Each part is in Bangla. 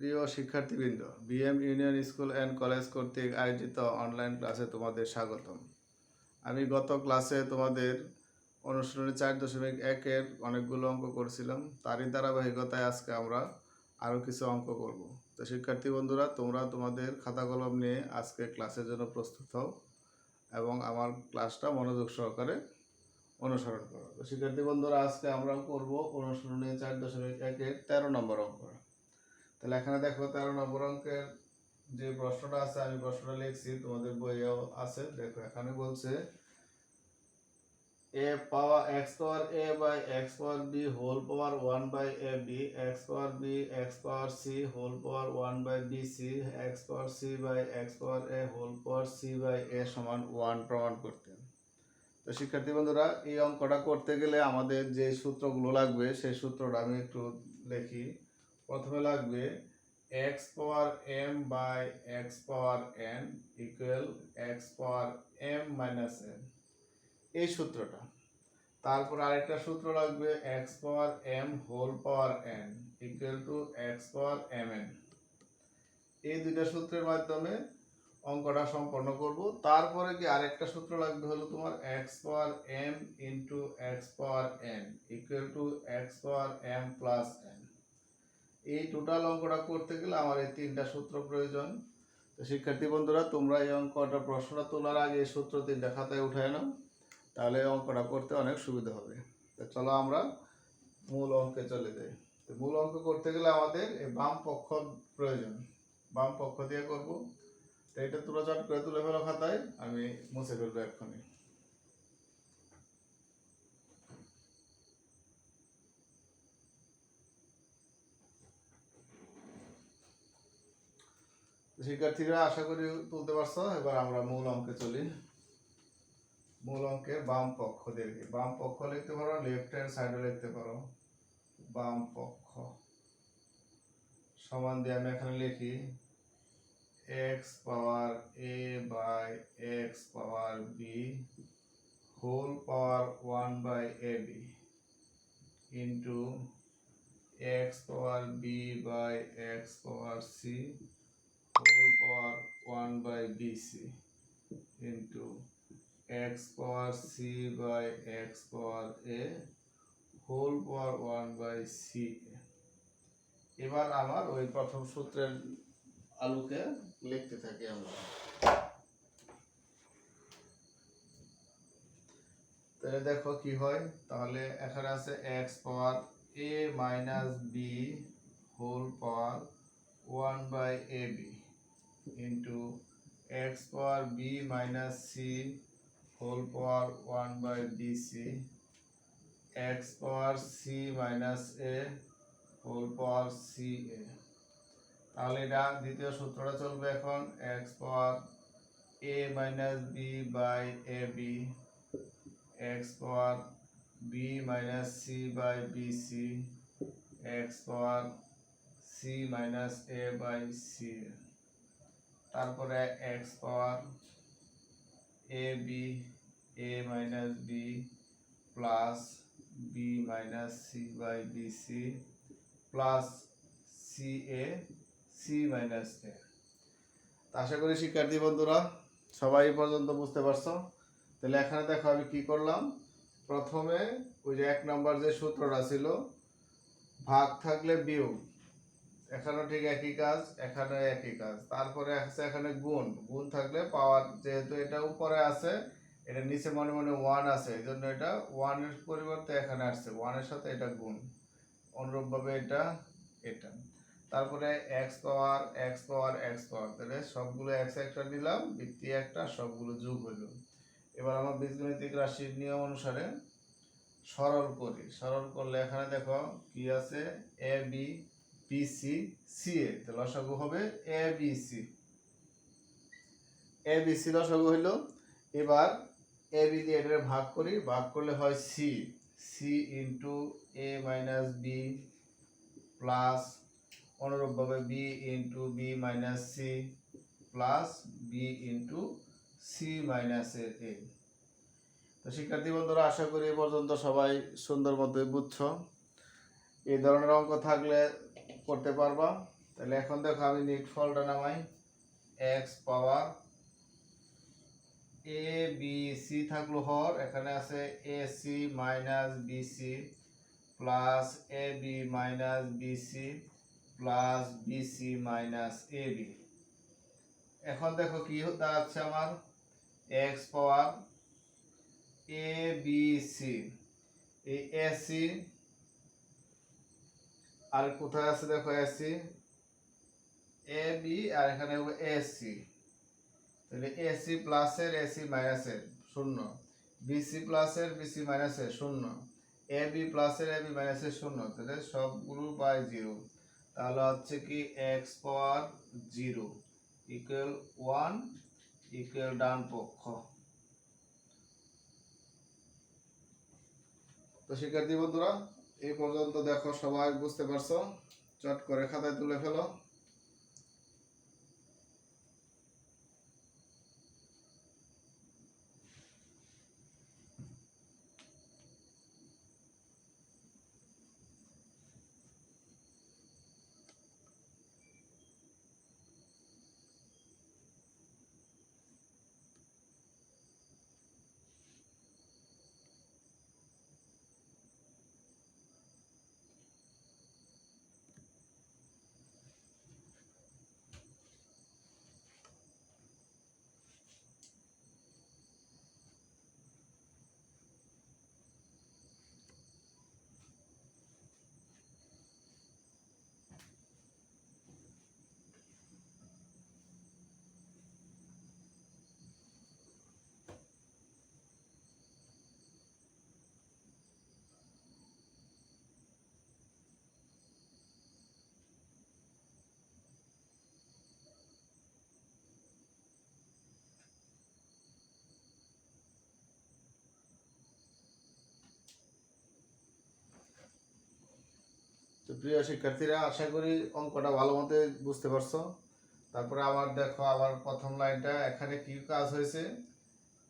প্রিয় শিক্ষার্থীবৃন্দ, BM union school and college কর্তৃক আয়োজিত অনলাইন ক্লাসে তোমাদের স্বাগতম। আমি গত ক্লাসে তোমাদের অনুশীলনী 4.1-এর অনেকগুলো অঙ্ক করছিলাম। তারই ধারাবাহিকতায় আজকে আমরা আরও কিছু অঙ্ক করব। তো শিক্ষার্থী বন্ধুরা, তোমরা তোমাদের খাতা কলম নিয়ে আজকে ক্লাসের জন্য প্রস্তুত হও এবং আমার ক্লাসটা মনোযোগ সহকারে অনুসরণ করো। তো শিক্ষার্থী বন্ধুরা, আজকে আমরা করব অনুশীলনী 4.1-এর 13 নম্বর অঙ্ক। তাহলে এখানে দেখো 13 নম্বর অঙ্কের যে প্রশ্নটা আছে, আমি প্রশ্নটা লিখছি, তোমাদের বইয়েও আছে। দেখো এখানে বলছে a power x power a by x power b whole power 1 by a b x power b x power c whole power 1 by b c x power c by x power a whole power c by a সমান 1 প্রমাণ করতে। তো শিক্ষার্থী বন্ধুরা, এই অঙ্কটা করতে গেলে আমাদের যে সূত্রগুলো লাগবে সেই সূত্রটা আমি একটু লিখি। প্রথমে লাগবে x power m by x power n equal x power m minus n, এই সূত্রটা। তারপর আরেকটা সূত্র লাগবে x power m whole power n equal to x power mn। এই দুইটা সূত্রের মাধ্যমে অঙ্কটা সম্পন্ন করব। তারপরে কি আরেকটা সূত্র লাগবে, হলো তোমার x power m into x power n equal to x power m plus n। এই টোটাল অঙ্কটা করতে গেলে আমার এই তিনটা সূত্র প্রয়োজন। তো শিক্ষার্থী বন্ধুরা, তোমরা এই অঙ্কটা প্রশ্নটা তোলার আগে এই সূত্র তিনটা খাতায় উঠায় নাও, তাহলে এই অঙ্কটা করতে অনেক সুবিধা হবে। তো চলো আমরা মূল অঙ্কে চলে যাই। তো মূল অঙ্ক করতে গেলে আমাদের এই বাম পক্ষ প্রয়োজন, বাম পক্ষ দিয়ে করব। তো এটা তোমরা চট করে তুলে ফেলো খাতায়, আমি মুছে ফেলবো এক্ষুনি। শিক্ষার্থীরা আশা করি তুলতে পারছো। এবার আমরা মূল অঙ্কে চলি। মূল অঙ্কের বাম পক্ষ দিয়ে, বাম পক্ষ লিখতে পারো, লেফট হ্যান্ড সাইডে লিখতে পারো। বাম পক্ষ সমান দিয়ে আমি এখানে লিখি x power a by x power b whole power 1 by ab into x power b by x power c whole power 1 by bc into x power c by x power a whole power 1 by ca। এবার আমার ওই প্রথম সূত্রের আলোকে লিখতে থাকি আমরা। তাহলে দেখো কি হয়। তাহলে এখানে আছে x power a minus b whole power 1 by ab into x power b minus c whole power 1 by bc x power c minus a whole power ca। তাহলে এটা দ্বিতীয় সূত্রটা চলবে এখন, x power a minus b by ab x power b minus c by bc x power c minus a by c। তারপরে x power ab a minus b plus b minus c by bc plus ca c minus a। আশা করি শিক্ষার্থী বন্ধুরা সবাই এই পর্যন্ত বুঝতে পারছো। তাহলে এখানে দেখো আমি কি করলাম। প্রথমে ওই যে 1 নম্বর যে সূত্রটা ছিল, ভাগ থাকলে বিয়োগ, এখানেও ঠিক একই কাজ, এখানে একই কাজ। তারপরে আছে এখানে গুণ, গুণ থাকলে পাওয়ার, যেহেতু এটা উপরে আছে এটা নিচে মনে মনে 1 আছে, এই জন্য এটা 1 এর পরিবর্তে এখানে আসছে, 1 এর সাথে এটা গুণ। অনুরূপভাবে এটা এটা। তারপরে x পাওয়ার x পাওয়ার x পাওয়ার, তাহলে সবগুলো x একটা নিলাম, বৃত্তি একটা, সবগুলো যোগ হলো। এবার আমার বীজগণিতিক রাশির নিয়ম অনুসারে সরল করি। সরল করলে এখানে দেখো কি আছে, a b b c c a, তাহলে লসাগু হবে a b c। a b c লসাগু হইলো। এবার a b দিয়ে এটা ভাগ করি, ভাগ করলে হয় c, c into a minus b plus অনুরূপভাবে b into b minus c plus b into c minus a। তো শিক্ষার্থী বন্ধুরা, আশা করি এ পর্যন্ত সবাই সুন্দর মতো বুঝছো। এই ধরনের অঙ্ক থাকলে করতে পারবা। তাহলে এখন দেখো আমি নিটফলটা নামাই x power a b c থাকলো হর, এখানে আছে a c minus b c plus a b minus b c plus b c minus a b. এখন দেখো কি দাঁড়াচ্ছে আমার x power a b c, এই এ সি আর কোথায় আছে দেখো এ সি এ বি আর এখানে এ সি, তাহলে এ সি প্লাসের এ সি মাইনাসের শূন্য, বি সি প্লাসের বি সি মাইনাসের শূন্য, এ বি প্লাসের এ বি মাইনাসের শূন্য, তাহলে সবগুলো বাই জিরো। তাহলে হচ্ছে কি x power zero equal 1 equal ডান পক্ষ। তো শিক্ষার্থী বন্ধুরা এই পর্যন্ত দেখো সবাই বুঝতে পারছো, চট করে খাতায় তুলে ফেলো। তো প্রিয় শিক্ষার্থীরা আশা করি অঙ্কটা ভালো মতো বুঝতে পারছো। তারপরে আবার দেখো আবার প্রথম লাইনটা, এখানে কি কাজ হয়েছে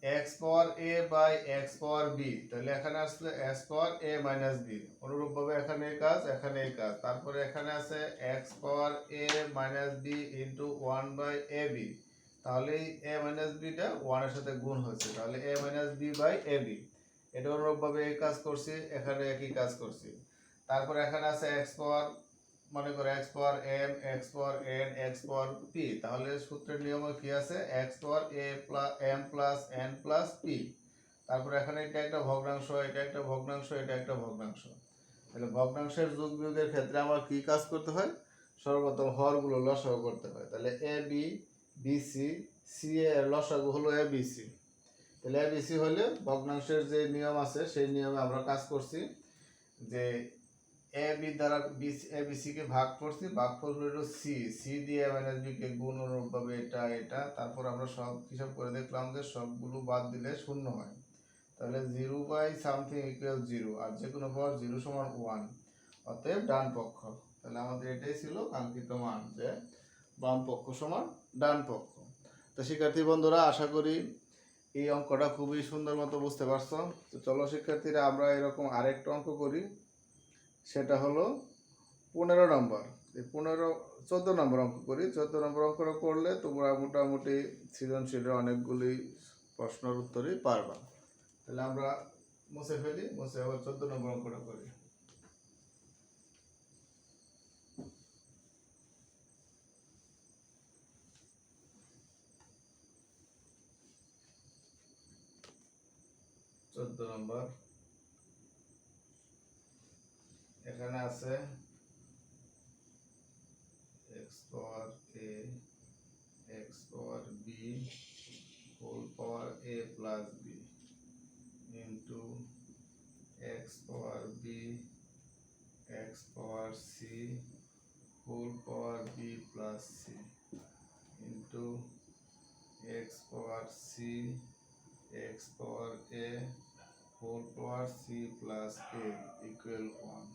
x power a by x power b, তাহলে এখানে আসলে x power a minus b, অনুরূপভাবে এখানে এই কাজ এখানে এই কাজ, তারপরে এখানে আছে x power a minus b into 1 বাই এ বি, তাহলে এই এ মাইনাস বিটা 1 এর সাথে গুণ হচ্ছে, তাহলে a minus b by a b, এটা অনুরূপভাবে এই কাজ করছি, এখানে একই কাজ করছি। তারপরে এখানে আছে এক্স পাওয়ার, মনে করো x power m x power n x power p, তাহলে সূত্রের নিয়মে কি আছে x power a plus m plus n plus p, তারপরে এখানে এটা একটা ভগ্নাংশ এটা একটা ভগ্নাংশ এটা একটা ভগ্নাংশ, তাহলে ভগ্নাংশের যোগ বিয়োগের ক্ষেত্রে আমার কি কাজ করতে হয়, সর্বপ্রথম হরগুলো লসাগু করতে হয়, তাহলে A B B C C এর লসাগু হলো এ বি সি, তাহলে এ বি সি হলে ভগ্নাংশের যে নিয়ম আছে সেই নিয়মে আমরা কাজ করছি, যে এ বি দ্বারা এ বি সি কে ভাগ করছি, ভাগফল হলো সি, সি দিয়ে মাইনাস বি কে গুণ, অনুরূপভাবে এটা এটা, তারপর আমরা সব হিসাব করে দেখলাম যে সবগুলো বাদ দিলে শূন্য হয়, তাহলে 0 বাই সামথিং ইকুয়াল 0, আর যে কোনো পাওয়ার 0 সমান 1, অতএব ডান পক্ষ। তাহলে আমাদের এটাই ছিল কাঙ্ক্ষিত মান, যে বাম পক্ষ সমান ডান পক্ষ। তো শিক্ষার্থী বন্ধুরা আশা করি এই অঙ্কটা খুবই সুন্দর মতো বুঝতে পারছো। তো চলো শিক্ষার্থীরা আমরা এরকম আরেকটা অঙ্ক করি, সেটা হলো 15 নম্বর, এই 14 নম্বর অঙ্ক করি। 14 নম্বর অঙ্কটা করলে তোমরা মোটামুটি সৃজনশীলের অনেকগুলি প্রশ্নের উত্তরই পারবা। তাহলে আমরা মুছে ফেলি, মুছে আবার 14 নম্বর অঙ্কটা করি। চোদ্দ নম্বর, এখানে আছে x power a x power b whole power a plus b into x power b x power c whole power b plus c into x power c x power a whole power c plus a equal 1।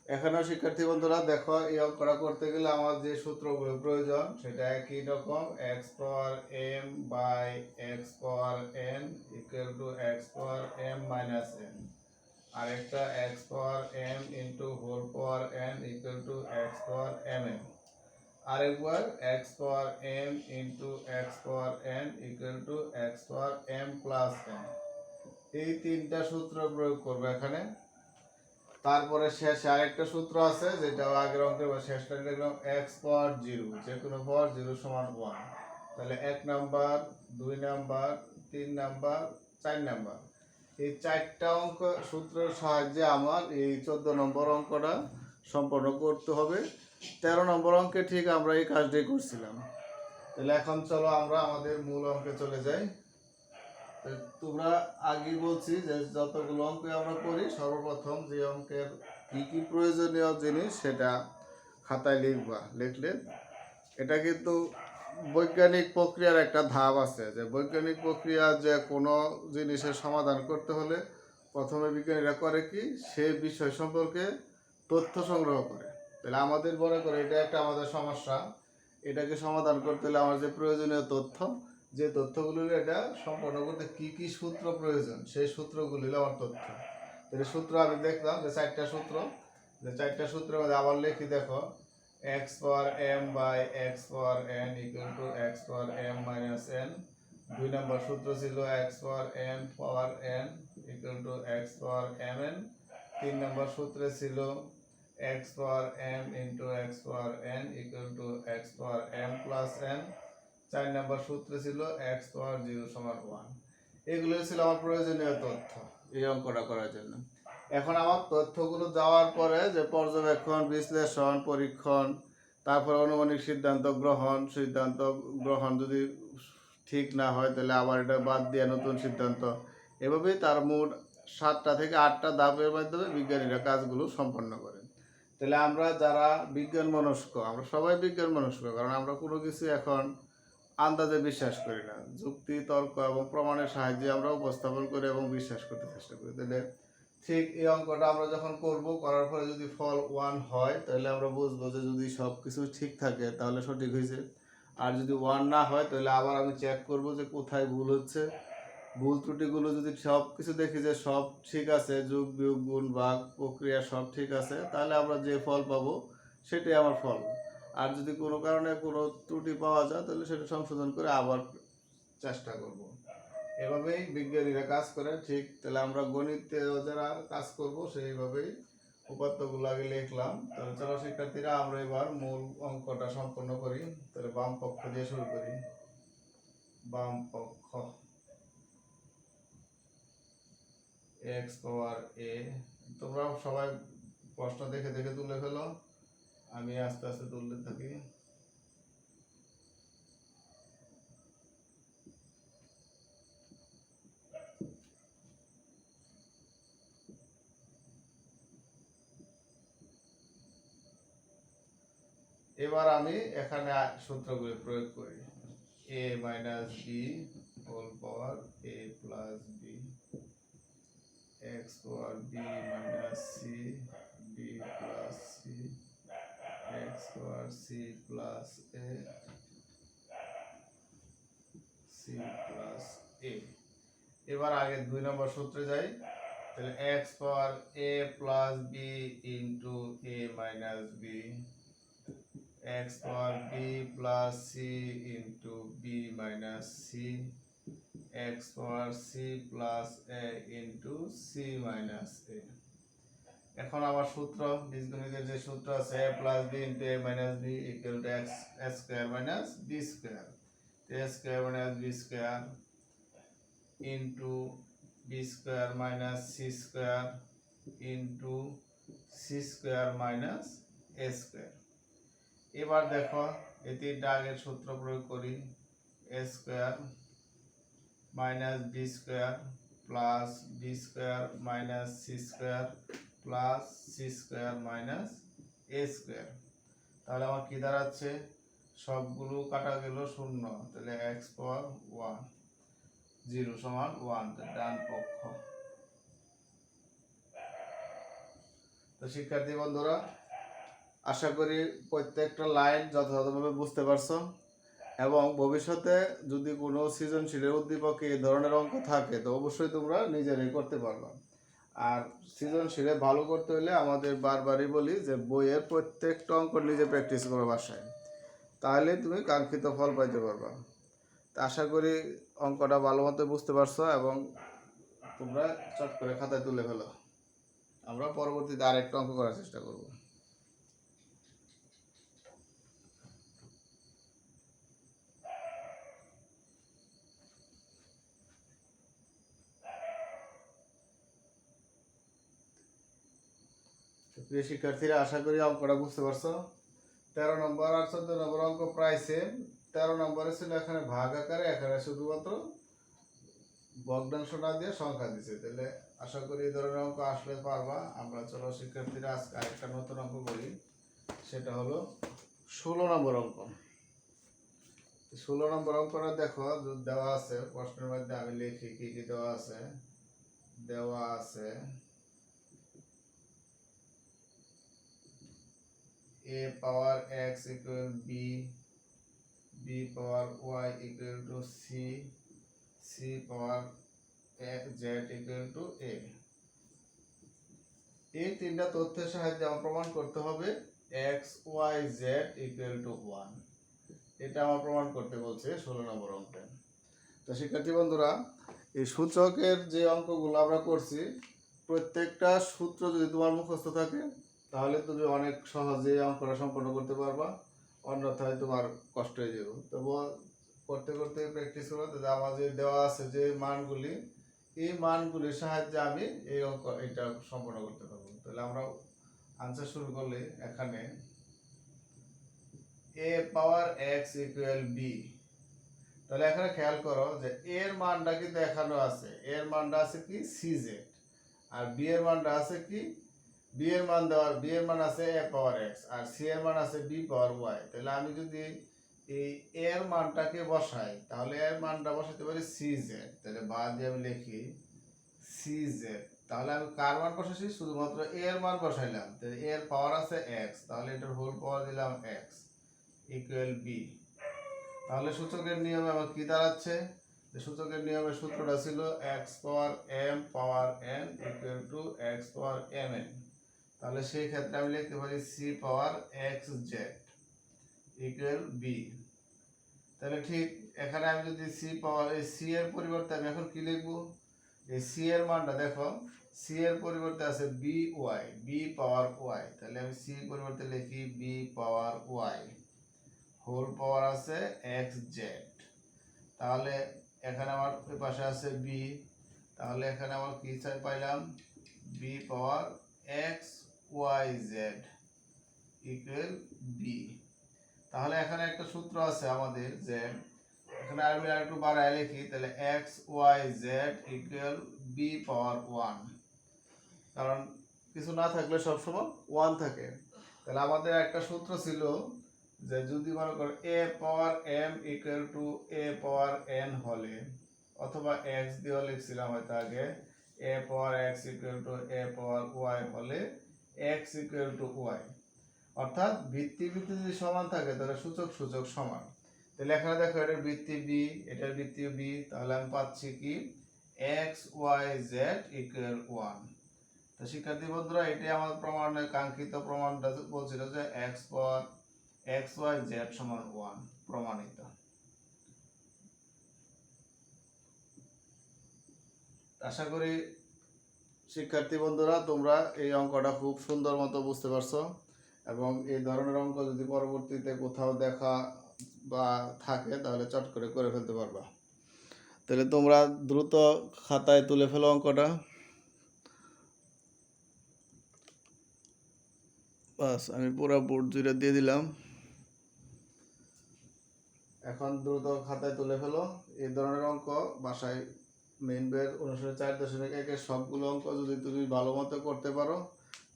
এখানেও শিক্ষার্থী বন্ধুরা দেখো এই অঙ্কটা করতে গেলে আমার যে সূত্রগুলো প্রয়োজন সেটা একই রকম, x power m by x power n equal to x power m minus n, আর একটা x power m into whole power n equal to x power mn, আরেকবার x power m into x power n equal to x power m plus n। এই তিনটা সূত্র প্রয়োগ করবো এখানে। তারপরে শেষে আরেকটা সূত্র আছে, যেটা আগের অঙ্কের শেষটা লিখলাম x পাওয়ার 0, যে কোনো পাওয়ার 0 সমান 1। তাহলে 1 নাম্বার, 2 নাম্বার, 3 নাম্বার, 4 নাম্বার, এই চারটা অঙ্ক সূত্রের সাহায্যে আমার এই 14 নম্বর অঙ্কটা সম্পন্ন করতে হবে। 13 নম্বর অঙ্কে ঠিক আমরা এই কাজটাই করছিলাম। তাহলে এখন চলো আমরা আমাদের মূল অঙ্কে চলে যাই। তোমরা আগে বলছি যে যতগুলো অঙ্ক আমরা করি, সর্বপ্রথম যে অঙ্কের কি কি প্রয়োজনীয় জিনিস সেটা খাতায় লিখবা। লিখলে এটা কিন্তু বৈজ্ঞানিক প্রক্রিয়ার একটা ধাপ আছে, যে বৈজ্ঞানিক প্রক্রিয়া যে কোনো জিনিসের সমাধান করতে হলে প্রথমে বিজ্ঞানীরা করে কি, সেই বিষয় সম্পর্কে তথ্য সংগ্রহ করে। তাহলে আমাদের মনে করে এটা একটা আমাদের সমস্যা, এটাকে সমাধান করতে হলে আমার যে প্রয়োজনীয় তথ্য, যে তথ্যগুলো এটা সম্পন্ন করতে কি কি সূত্র প্রয়োজন, সেই সূত্রগুলি হলো আমার তথ্য। তাহলে সূত্র আমি দেখলাম যে 4টা সূত্র, যে 4টা সূত্রের মধ্যে আবার লিখি, দেখো x power m by x power n equal to x power m minus n। 2 number সূত্র ছিল x power m power n equal to x power mn। 3 number সূত্রে ছিল x power m into x power n equal to x power m plus n। 4 number সূত্রে ছিল x পাওয়ার 0 সমান 1। এগুলো ছিল আমার প্রয়োজনীয় তথ্য এই অঙ্কটা করার জন্য। এখন আমার তথ্যগুলো দেওয়ার পরে যে পর্যবেক্ষণ, বিশ্লেষণ, পরীক্ষণ, তারপর আনুমানিক সিদ্ধান্ত গ্রহণ যদি ঠিক না হয় তাহলে আবার এটা বাদ দিয়ে নতুন সিদ্ধান্ত, এভাবেই তার মোট 7টা থেকে 8টা ধাপের মাধ্যমে বিজ্ঞানীরা কাজগুলো সম্পন্ন করেন। তাহলে আমরা যারা বিজ্ঞান মনস্ক, আমরা সবাই বিজ্ঞান মনস্ক, কারণ আমরা কোনো কিছু এখন আন্দাজে বিশ্বাস করি না, যুক্তি, তর্ক এবং প্রমাণের সাহায্যে আমরা উপস্থাপন করি এবং বিশ্বাস করতে চেষ্টা করি। তাহলে ঠিক এই অঙ্কটা আমরা যখন করব, করার পরে যদি ফল 1 হয় তাহলে আমরা বুঝবো যে যদি সব কিছু ঠিক থাকে তাহলে সঠিক হয়েছে। আর যদি 1 না হয় তাহলে আবার আমি চেক করব যে কোথায় ভুল হচ্ছে। ভুল ত্রুটিগুলো যদি সব কিছু দেখি যে সব ঠিক আছে, যোগ বিয়োগ গুণ ভাগ প্রক্রিয়া সব ঠিক আছে, তাহলে আমরা যে ফল পাবো সেটাই আমার ফল। আর যদি কোনো কারণে কোনো ত্রুটি পাওয়া যায় তাহলে সেটা সংশোধন করে আবার চেষ্টা করব। এভাবেই বিজ্ঞানীরা কাজ করে। ঠিক তাহলে আমরা গণিতে যারা কাজ করব সেইভাবেই উপাত্তগুলো আগে লিখলাম। তাহলে চলো শিক্ষার্থীরা আমরা এবার মূল অঙ্কটা সম্পন্ন করি। তাহলে বাম পক্ষ দিয়ে শুরু করি। বাম পক্ষ x পাওয়ার a, তোমরা সবাই প্রশ্ন দেখে দেখে তুলে ফেলো, আমি আস্তে আস্তে তুলতে থাকি। এবার আমি এখানে সূত্রগুলি প্রয়োগ করি। a minus b whole power a plus b, x power b minus c b plus c, x power c plus a c plus a। এবার আগে 2 নম্বর সূত্রে যাই। তাহলে x power a plus b into a minus b, x power b plus c into b minus c, x power c plus a into c minus a। এখন আমার সূত্র, বীজগণিতের যে সূত্র আছে a plus b into a minus b equal to x square minus b square. a square minus b square into b square minus c square into c square minus a square. এবার দেখো এই তিনটা আগের সূত্র প্রয়োগ করি। a square minus b square plus b square minus c square plus c square minus a square. তাহলে আমার কি দাঁড়াচ্ছে, সবগুলো কাটা গেল শূন্য, তাহলে x পাওয়ার 1 0 সমান 1, ডান পক্ষ। তো শিক্ষার্থী বন্ধুরা, আশা করি প্রত্যেকটা লাইন যথাযথভাবে বুঝতে পারছো, এবং ভবিষ্যতে যদি কোনো সৃজনশীলের উদ্দীপকে এই ধরনের অঙ্ক থাকে তো অবশ্যই তোমরা নিজেরাই করতে পারবা। আর সৃজনশীলে ভালো করতে হলে আমাদের বারবারই বলি যে বইয়ের প্রত্যেকটা অঙ্ক নিজে প্র্যাকটিস করো বাসায়, তাহলে তুমি কাঙ্ক্ষিত ফল পাইতে পারবা। তা আশা করি অঙ্কটা ভালো মতো বুঝতে পারছো এবং তোমরা চট করে খাতায় তুলে ফেলো। আমরা পরবর্তীতে আরেকটা অঙ্ক করার চেষ্টা করব। প্রিয় শিক্ষার্থীরা, আশা করি অঙ্কটা বুঝতে পারছো। 13 নম্বর আর 14 নম্বর অঙ্ক প্রায় সেম। 13 নম্বরে ছিল এখানে ভাগ আকারে, এখানে শুধুমাত্র ভগ্নাংশ না দিয়ে সংখ্যা দিছে। তাহলে আশা করি এই ধরনের অঙ্ক আসলে পারবা। আমরা চলো শিক্ষার্থীরা আজকে আরেকটা নতুন অঙ্ক করি, সেটা হলো 16 নম্বর অঙ্ক। 16 নম্বর অঙ্কটা দেখো দেওয়া আছে প্রশ্নের মধ্যে, আমি লিখি কি কি দেওয়া আছে। দেওয়া আছে a power x equal b, b power y equal to c, c power z equal to a। এই তিনটা তথ্যের সাহায্যে আমার প্রমাণ করতে হবে x y z equal to 1। এটা আমার প্রমাণ করতে বলছে 16 নম্বর অঙ্কে। তো শিক্ষার্থী বন্ধুরা, এই সূচকের যে অঙ্কগুলো আমরা করছি, প্রত্যেকটা সূত্র যদি তোমার মুখস্থ থাকে তাহলে তুমি অনেক সহজে অঙ্কটা সম্পন্ন করতে পারবা, অন্যথায় তোমার কষ্ট হয়ে যাবে। তবু করতে করতে প্র্যাকটিস করো। আমার যে দেওয়া আছে যে মানগুলি, এই মানগুলির সাহায্যে আমি এই অঙ্ক এটা সম্পন্ন করতে পারবো। তাহলে আমরা আনসার শুরু করলে এখানে a power x equal b। তাহলে এখানে খেয়াল করো যে এর মানটা কিন্তু এখানেও আছে, এর মানটা আছে কি cz, আর b এর মানটা আছে কি, b এর মান দেওয়ার, b এর মান আছে a power x, R c এর মান আছে b পাওয়ার y। তাহলে আমি যদি এই এর মানটাকে বসাই, তাহলে এর মানটা বসাতে পারি cz। তাহলে বাদ দিয়ে আমি লিখি cz। তাহলে আমি কার মান বসাইছি, শুধুমাত্র এর মান বসাইলাম। তাহলে এর পাওয়ার আছে x, তাহলে এটার হোল পাওয়ার দিলাম x ইকুয়াল b। তাহলে সূচকের নিয়মে আমার কি দাঁড়াচ্ছে, সূচকের নিয়মের সূত্রটা ছিল x power m power n equal to x power mn। তাহলে সেই ক্ষেত্রে আমি লিখতে পারি c পাওয়ার xz ইকুয়াল b। তাহলে ঠিক এখানে আমি যদি c পাওয়ার, এই c এর পরিবর্তে আমি এখন কি লিখব, এই c এর মানটা দেখো, c এর পরিবর্তে আছে by, b পাওয়ার y। তাহলে আমি c এর পরিবর্তে লিখি b পাওয়ার y, হোল পাওয়ার আছে xz। তাহলে এখানে আমার ওই পাশে আছে b, তাহলে এখানে আমার কি চাই পাইলাম, b পাওয়ার xyz ইকুয়াল b। তাহলে এখানে একটা সূত্র আছে আমাদের, যে এখানে আমি আরেকটু বাড়ায় লিখি, তাহলে xyz ইকুয়াল b পাওয়ার 1, কারণ কিছু না থাকলে সবসময় 1 থাকে। তাহলে আমাদের একটা সূত্র ছিল যে যদি মনে করো a power m equal to a power n হলে, অথবা x দিয়ে লিখছিলাম হয়তো আগে, a power x equal to a power y হলে x ইকুয়াল টু y। অর্থাৎ ভিত্তি ভিত্তি যদি সমান থাকে তাহলে সূচক সূচক সমান। তাহলে এখানে দেখো এটার ভিত্তি b, এটার ভিত্তি b, তাহলে আমি পাচ্ছি কি x y z ইকুয়াল 1। তো শিক্ষার্থী বন্ধুরা, এটাই আমার প্রমাণের কাঙ্ক্ষিত প্রমাণটা বলছিল যে x পাওয়ার x y z সমান 1 প্রমাণিত। আশা করি শিক্ষার্থী বন্ধুরা তোমরা এই অঙ্কটা খুব সুন্দর মতো বুঝতে পারছো, এবং এই ধরনের অঙ্ক যদি পরবর্তীতে কোথাও দেখা বা থাকে তাহলে চট করে করে ফেলতে পারবা। তাহলে তোমরা দ্রুত খাতায় তুলে ফেলো অঙ্কটা। বাস, আমি পুরো বোর্ড জুড়ে দিয়ে দিলাম। এখন দ্রুত খাতায় তুলে ফেলো। এই ধরনের অঙ্ক বাসায় মেইন বইয়ের অনুশীলনী 4.1 সবগুলো অঙ্ক যদি তুমি ভালো মতো করতে পারো,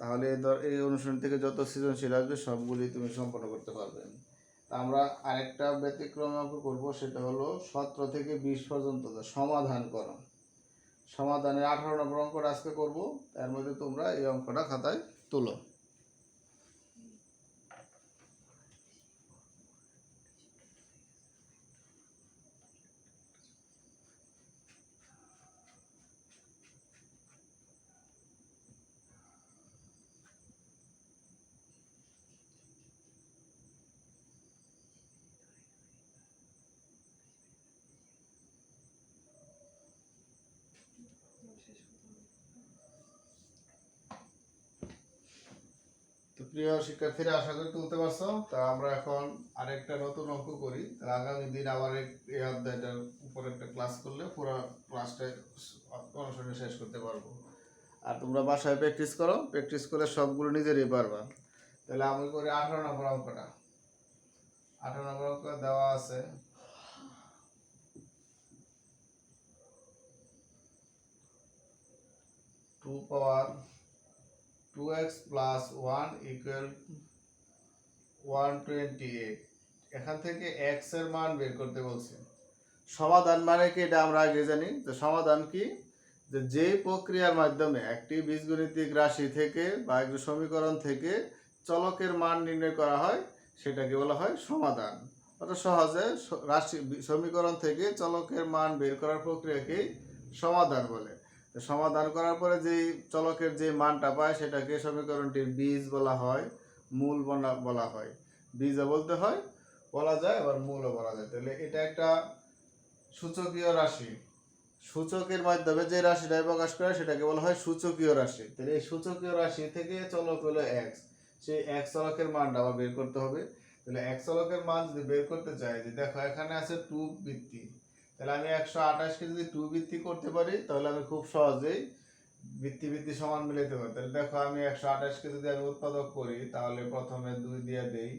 তাহলে এই অনুশীলনী থেকে যত সৃজনশীল আসবে সবগুলি তুমি সম্পন্ন করতে পারবে। আমরা আরেকটা ব্যতিক্রম অঙ্ক করব, সেটা হলো 17 থেকে 20 পর্যন্ত সমাধান করো। সমাধানের 18 নম্বর অঙ্কটা আজকে করব, তার মধ্যে তোমরা এই অঙ্কটা খাতায় তুলো। প্রিয় শিক্ষার্থীরা, আশা করি তুলতে পারছো। তা আমরা এখন আরেকটা নতুন অঙ্ক করি। আগামী দিন আবার এই অধ্যায়টার উপর একটা ক্লাস করলে পুরো ক্লাসটা অনুসরণে শেষ করতে পারবো। আর তোমরা বাসায় প্র্যাকটিস করো, প্র্যাকটিস করে সবগুলো নিজেরই পারবা। তাহলে আমি করি 18 নম্বর অঙ্কটা। 18 নম্বর অঙ্ক দেওয়া আছে 2 পাওয়ার 2x plus 1 equal 128। এখান থেকে x এর মান বের করতে বলছে। সমাধান মানে কি এটা আমরা আগে জানি। যে সমাধান কি, যে প্রক্রিয়ার মাধ্যমে একটি বীজগণিতিক রাশি থেকে বা একটি সমীকরণ থেকে চলকের মান নির্ণয় করা হয় সেটাকে বলা হয় সমাধান। অর্থাৎ সহজে রাশি সমীকরণ থেকে চলকের মান বের করার প্রক্রিয়াকেই সমাধান বলে। সমাধান করার পরে যেই চলকের যে মানটা পায় সেটাকে সমীকরণটির বীজ বলা হয়, মূল বলা হয়। বীজও বলতে হয়, বলা যায়, আবার মূলও বলা যায়। তাহলে এটা একটা সূচকীয় রাশি। সূচকের মাধ্যমে যে রাশিটাই প্রকাশ করে সেটাকে বলা হয় সূচকীয় রাশি। তাহলে এই সূচকীয় রাশি থেকে চলক হলো x, সেই x চলকের মানটা আবার বের করতে হবে। তাহলে x চলকের মান যদি বের করতে চাই, যে দেখো এখানে আছে 2 বৃত্তি, তাহলে আমি 128 কে যদি 2 বৃত্তি করতে পারি তাহলে আমি খুব সহজেই বৃত্তি সমান মিলাতে পারি। তাহলে দেখো আমি 128 কে যদি আমি উৎপাদক করি তাহলে প্রথমে 2 দিয়ে দেই,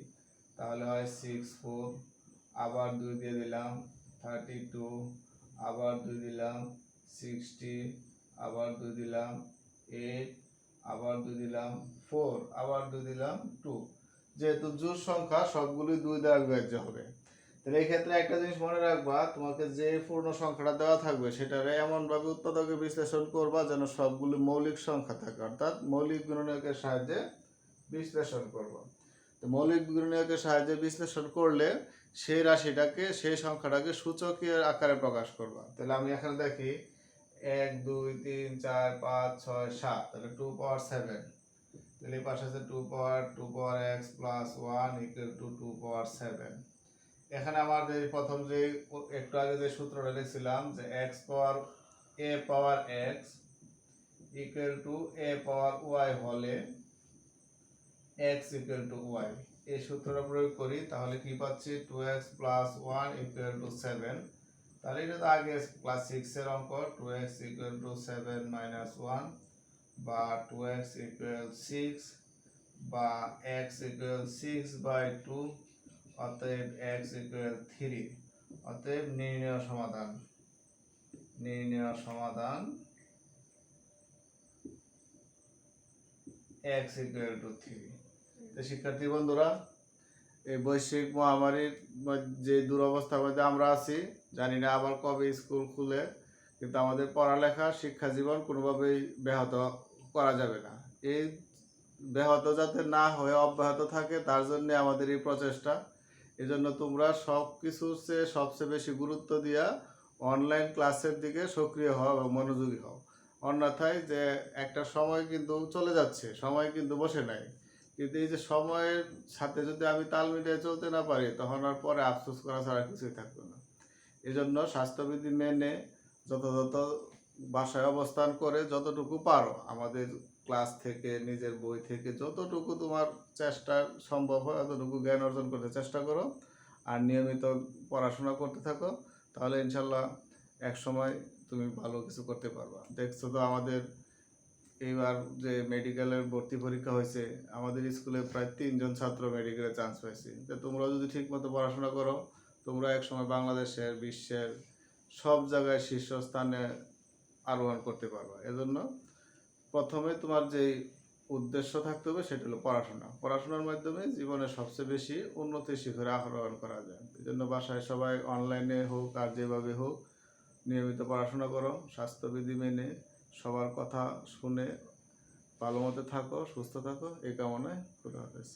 তাহলে হয় 64, আবার 2 দিয়ে দিলাম 32, আবার 2 দিলাম 60, আবার 2 দিলাম 8, আবার 2 দিলাম 4, আবার 2 দিলাম 2। যেহেতু জোড় সংখ্যা সবগুলোই 2 দ্বারা বিভাজ্য হবে। তাহলে এই ক্ষেত্রে একটা জিনিস মনে রাখবা, তোমাকে যে পূর্ণ সংখ্যাটা দেওয়া থাকবে সেটারে এমনভাবে উৎপাদকে বিশ্লেষণ করবা যেন সবগুলো মৌলিক সংখ্যা থাকে, অর্থাৎ মৌলিক গুণনীয়কের সাহায্যে বিশ্লেষণ করবা। তো মৌলিক গুণনীয়কের সাহায্যে বিশ্লেষণ করলে সেই রাশিটাকে, সেই সংখ্যাটাকে সূচকীয় আকারে প্রকাশ করবা। তাহলে আমি এখানে দেখি 1 2 3 4 5 6 7, তাহলে 2 পাওয়ার 7। তাহলে এই পাশে আছে 2 পাওয়ার x প্লাস 1 ইকুয়াল টু 2 পাওয়ার 7। এখানে আমাদের প্রথম যে একটু আগে যে সূত্রটা লিখছিলাম, যে x power a power x equal to a power y হলে x ইকুয়াল টু y, এই সূত্রটা প্রয়োগ করি তাহলে কি পাচ্ছি, 2x প্লাস 1 ইকুয়াল টু 7। তাহলে এটা তো আগে ক্লাস 6 এর অঙ্ক, 2x ইকুয়াল টু 7 মাইনাস 1, বা 2x ইকুয়াল 6, বা x ইকুয়াল 6/2, অতএব x ইকুয়াল 3। অতএব নির্ণয় সমাধান x ইকুয়াল টু 3। তো শিক্ষার্থী বন্ধুরা, এই বৈশ্বিক মহামারীর যে দুরবস্থার মধ্যে আমরা আছি, জানি না আবার কবে স্কুল খুলে, কিন্তু আমাদের পড়ালেখা শিক্ষা জীবন কোনোভাবেই ব্যাহত করা যাবে না। এই ব্যাহত যাতে না হয়ে অব্যাহত থাকে তার জন্য আমাদের এই প্রচেষ্টা। এজন্য তোমরা সব কিছুর চেয়ে সবচেয়ে বেশি গুরুত্ব দিয়া অনলাইন ক্লাসের দিকে সক্রিয় হও এবং মনোযোগী হও। অন্যথায় যে একটা সময় কিন্তু চলে যাচ্ছে, সময় কিন্তু বসে নাই, কিন্তু এই যে সময়ের সাথে যদি আমি তাল মিলিয়ে চলতে না পারি তখন আর পরে আফসোস করা ছাড়া কিছুই থাকবে না। এজন্য স্বাস্থ্যবিধি মেনে যথাযথ বাসায় অবস্থান করে যতটুকু পারো আমাদের ক্লাস থেকে, নিজের বই থেকে যতটুকু তোমার চেষ্টা সম্ভব হয় ততটুকু জ্ঞান অর্জন করতে চেষ্টা করো, আর নিয়মিত পড়াশোনা করতে থাকো। তাহলে ইনশাল্লাহ এক সময় তুমি ভালো কিছু করতে পারবা। দেখছো তো আমাদের এইবার যে মেডিকেলের ভর্তি পরীক্ষা হয়েছে, আমাদের স্কুলে প্রায় 3 জন ছাত্র মেডিকেলে চান্স পাইছে। তো তোমরা যদি ঠিকমতো পড়াশোনা করো, তোমরা একসময় বাংলাদেশের, বিশ্বের সব জায়গায় শীর্ষস্থানে আরোহণ করতে পারবা। এজন্য প্রথমে তোমার যে উদ্দেশ্য থাকতে হবে সেটা হলো পড়াশোনার মাধ্যমে জীবনের সবচেয়ে বেশি উন্নতির শিখরে আরোহণ করা যায়। এই জন্য বাসায় সবাই অনলাইনে হোক আর যেভাবে হোক নিয়মিত পড়াশোনা করো, স্বাস্থ্যবিধি মেনে সবার কথা শুনে ভালো মতো থাকো, সুস্থ থাকো, এই কামনায় খোদা হাফেজ।